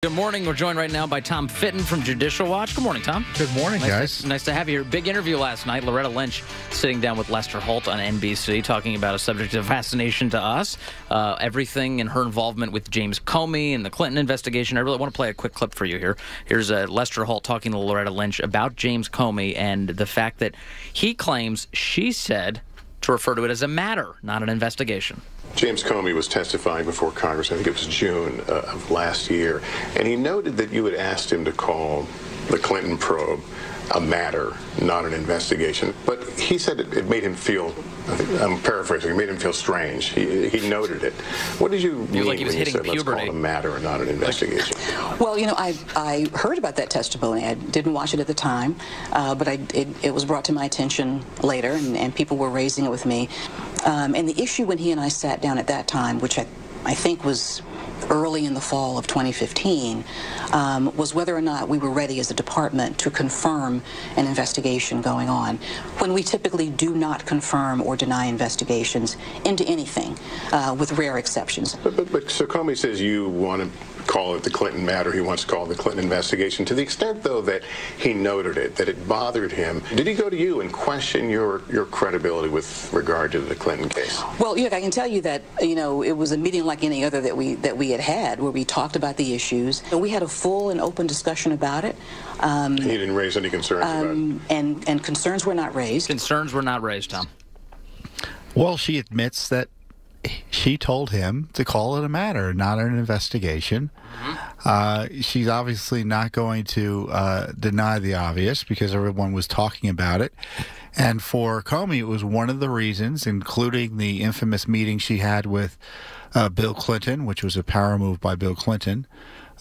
Good morning. We're joined right now by Tom Fitton from Judicial Watch. Good morning, Tom. Good morning, guys. Nice to have you here. Big interview last night. Loretta Lynch sitting down with Lester Holt on NBC, talking about a subject of fascination to us, everything and her involvement with James Comey and the Clinton investigation. I really want to play a quick clip for you here. Here's Lester Holt talking to Loretta Lynch about James Comey and the fact that he claims she said to refer to it as a matter, not an investigation. James Comey was testifying before Congress, I think it was June of last year, and he noted that you had asked him to call the Clinton probe a matter, not an investigation. But he said it made him feel, I'm paraphrasing, it made him feel strange. He noted it. What did you mean like he was when you hitting said, puberty. let's call it a matter and not an investigation? Well, you know, I heard about that testimony. I didn't watch it at the time, but it was brought to my attention later, and people were raising it with me. And the issue when he and I sat down at that time, which I think was early in the fall of 2015, was whether or not we were ready as a department to confirm an investigation going on, when we typically do not confirm or deny investigations into anything, with rare exceptions. But so Comey says you want to call it the Clinton matter, he wants to call it the Clinton investigation. To the extent, though, that he noted it, that it bothered him, did he go to you and question your credibility with regard to the Clinton case? Well, yeah, I can tell you that, you know, it was a meeting like any other that we had where we talked about the issues. And we had a full and open discussion about it. He didn't raise any concerns about it? And concerns were not raised. Concerns were not raised, Tom. Well, she admits that she told him to call it a matter, not an investigation. She's obviously not going to deny the obvious because everyone was talking about it. And for Comey, it was one of the reasons, including the infamous meeting she had with Bill Clinton, which was a power move by Bill Clinton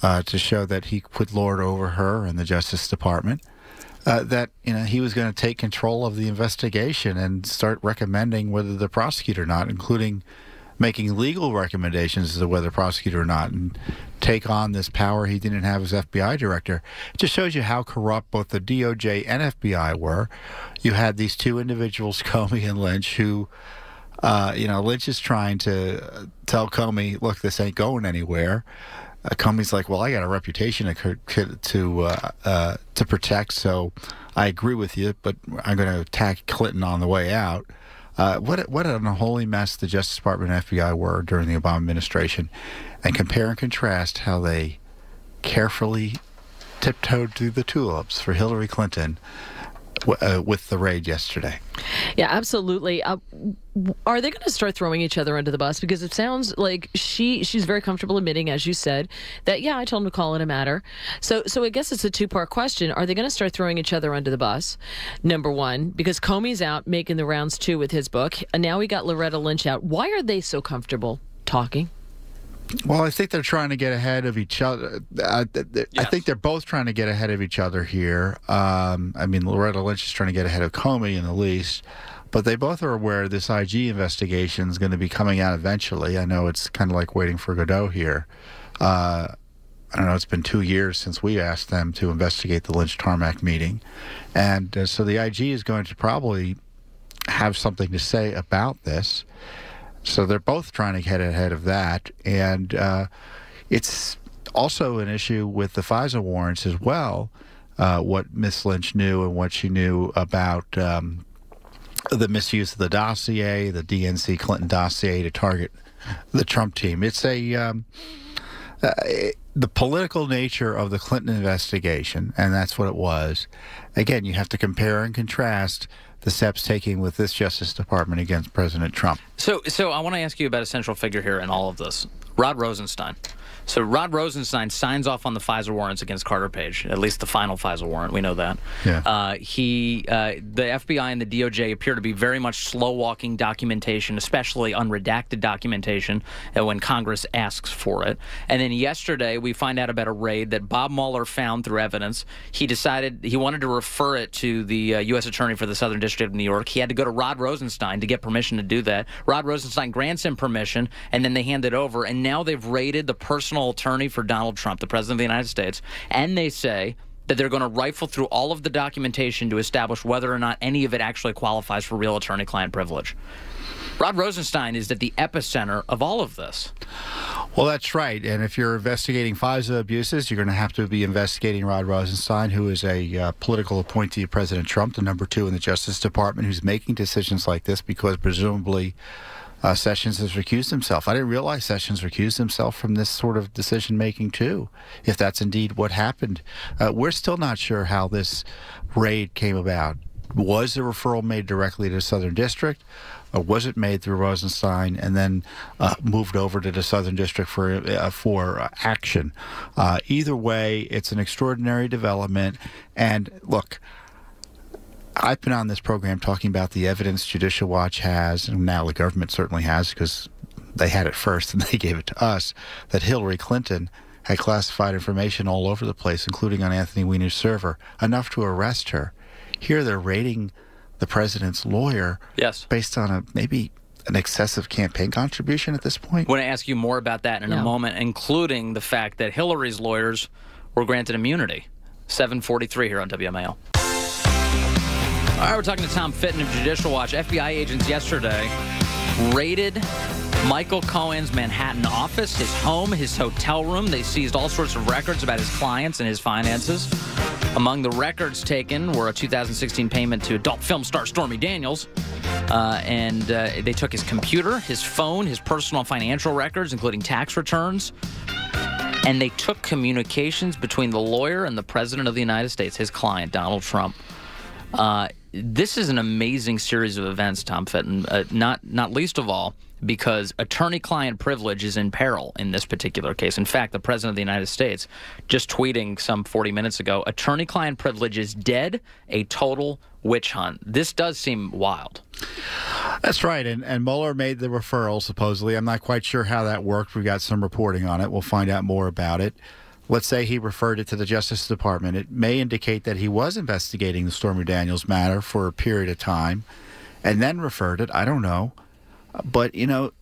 to show that he could lord over her and the Justice Department, that he was going to take control of the investigation and start recommending whether the prosecutor or not, including making legal recommendations as to whether prosecutor or not, and take on this power he didn't have as FBI director. It just shows you how corrupt both the DOJ and FBI were. You had these two individuals, Comey and Lynch, who, Lynch is trying to tell Comey, look, this ain't going anywhere. Comey's like, well, I got a reputation to protect, so I agree with you, but I'm going to attack Clinton on the way out. What an unholy mess the Justice Department and FBI were during the Obama administration, and compare and contrast how they carefully tiptoed through the tulips for Hillary Clinton with the raid yesterday. Yeah, absolutely. Are they going to start throwing each other under the bus? Because it sounds like she's very comfortable admitting, as you said, that, yeah, I told him to call it a matter. So I guess it's a two-part question. Are they going to start throwing each other under the bus? Number one, because Comey's out making the rounds, too, with his book. And now we got Loretta Lynch out. Why are they so comfortable talking? Well, I think they're trying to get ahead of each other. I think they're both trying to get ahead of each other here. Loretta Lynch is trying to get ahead of Comey in the least, but they both are aware this IG investigation is going to be coming out eventually. I know it's kind of like waiting for Godot here. I don't know, it's been 2 years since we asked them to investigate the Lynch Tarmac meeting. And so the IG is going to probably have something to say about this. So they're both trying to get ahead of that. And it's also an issue with the FISA warrants as well, what Miss Lynch knew and what she knew about the misuse of the dossier, the DNC Clinton dossier to target the Trump team. It's the political nature of the Clinton investigation, and that's what it was. Again, you have to compare and contrast the steps taken with this Justice Department against President Trump. So I want to ask you about a central figure here in all of this, Rod Rosenstein. So Rod Rosenstein signs off on the FISA warrants against Carter Page, at least the final FISA warrant. We know that. Yeah. The FBI and the DOJ appear to be very much slow-walking documentation, especially unredacted documentation, when Congress asks for it. And then yesterday, we find out about a raid that Bob Mueller found through evidence. He decided he wanted to refer it to the U.S. Attorney for the Southern District of New York. He had to go to Rod Rosenstein to get permission to do that. Rod Rosenstein grants him permission, and then they hand it over. And now they've raided the personal attorney for Donald Trump, the President of the United States, and they say that they're going to rifle through all of the documentation to establish whether or not any of it actually qualifies for real attorney-client privilege. Rod Rosenstein is at the epicenter of all of this. Well, that's right. And if you're investigating FISA abuses, you're going to have to be investigating Rod Rosenstein, who is a political appointee of President Trump, the number 2 in the Justice Department, who's making decisions like this because presumably Sessions has recused himself. I didn't realize Sessions recused himself from this sort of decision-making, too, if that's indeed what happened. We're still not sure how this raid came about. Was the referral made directly to the Southern District, or was it made through Rosenstein and then moved over to the Southern District for action? Either way, it's an extraordinary development. And look, I've been on this program talking about the evidence Judicial Watch has, and now the government certainly has, because they had it first and they gave it to us, that Hillary Clinton had classified information all over the place, including on Anthony Weiner's server, enough to arrest her. Here they're raiding the president's lawyer based on maybe an excessive campaign contribution at this point. I want to ask you more about that in a moment, including the fact that Hillary's lawyers were granted immunity. 7:43 here on WMAL. All right, we're talking to Tom Fitton of Judicial Watch. FBI agents yesterday raided Michael Cohen's Manhattan office, his home, his hotel room. They seized all sorts of records about his clients and his finances. Among the records taken were a 2016 payment to adult film star Stormy Daniels. And they took his computer, his phone, his personal financial records, including tax returns. And they took communications between the lawyer and the President of the United States, his client, Donald Trump. This is an amazing series of events, Tom Fitton, not least of all because attorney-client privilege is in peril in this particular case. In fact, the President of the United States just tweeting some 40 minutes ago, attorney-client privilege is dead, a total witch hunt. This does seem wild. That's right, and Mueller made the referral, supposedly. I'm not quite sure how that worked. We've got some reporting on it. We'll find out more about it. Let's say he referred it to the Justice Department. It may indicate that he was investigating the Stormy Daniels matter for a period of time and then referred it. I don't know. But, you know,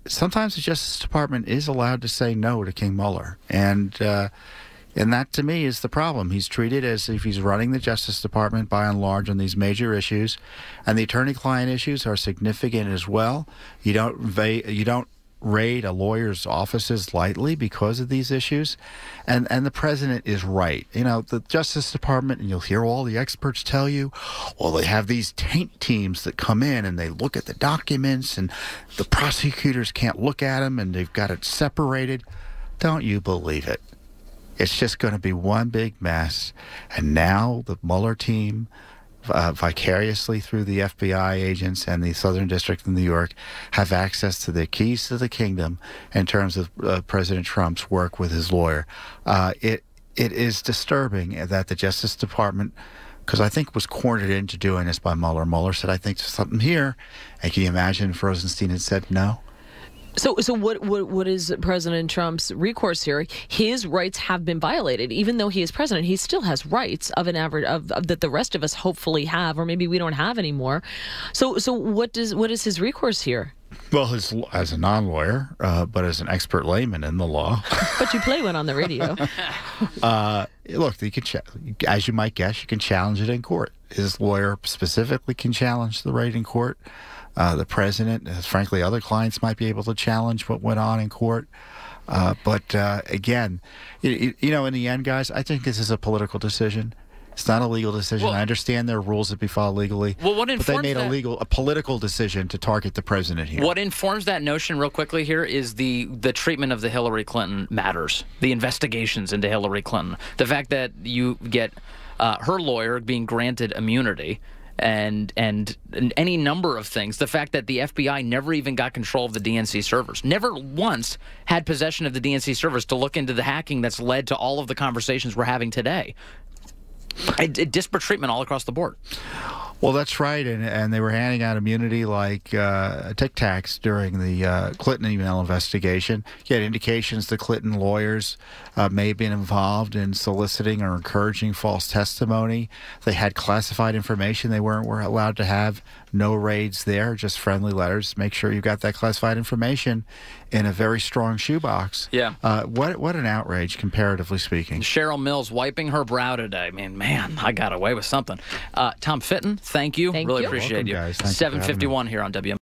sometimes the Justice Department is allowed to say no to King Mueller. And that, to me, is the problem. He's treated as if he's running the Justice Department by and large on these major issues. And the attorney-client issues are significant as well. You don't raid a lawyer's offices lightly because of these issues. And the president is right. You know, the Justice Department, and you'll hear all the experts tell you, well, they have these taint teams that come in and they look at the documents and the prosecutors can't look at them and they've got it separated. Don't you believe it? It's just going to be one big mess. And now the Mueller team, vicariously through the FBI agents and the Southern District of New York, have access to the keys to the kingdom in terms of President Trump's work with his lawyer. It is disturbing that the Justice Department, because I think was cornered into doing this by Mueller. Mueller said, I think there's something here. And can you imagine if Rosenstein had said no? So what is President Trump's recourse here? His rights have been violated. Even though he is president, he still has rights of an average of that the rest of us hopefully have, or maybe we don't have anymore. So what is his recourse here? Well, as a non-lawyer, but as an expert layman in the law. But you play one on the radio. Look, you can as you might guess, you can challenge it in court. His lawyer specifically can challenge the raid in court. The president, frankly, other clients might be able to challenge what went on in court. But again, you know, in the end, guys, I think this is a political decision. It's not a legal decision. Well, I understand there are rules that be followed legally. Well, what informs but they made a political decision to target the president here. What informs that notion, real quickly here, is the treatment of the Hillary Clinton matters, the investigations into Hillary Clinton, the fact that you get her lawyer being granted immunity. And any number of things. The fact that the FBI never even got control of the DNC servers, never once had possession of the DNC servers to look into the hacking that's led to all of the conversations we're having today. Disparate treatment all across the board. Well, that's right, and they were handing out immunity like Tic Tacs during the Clinton email investigation. You had indications the Clinton lawyers may have been involved in soliciting or encouraging false testimony. They had classified information they weren't allowed to have. No raids there, just friendly letters. Make sure you got that classified information in a very strong shoebox. Yeah. What an outrage, comparatively speaking. Cheryl Mills wiping her brow today. I mean, man, I got away with something. Tom Fitton, thank you. Really appreciate you. 7:51 here on WM.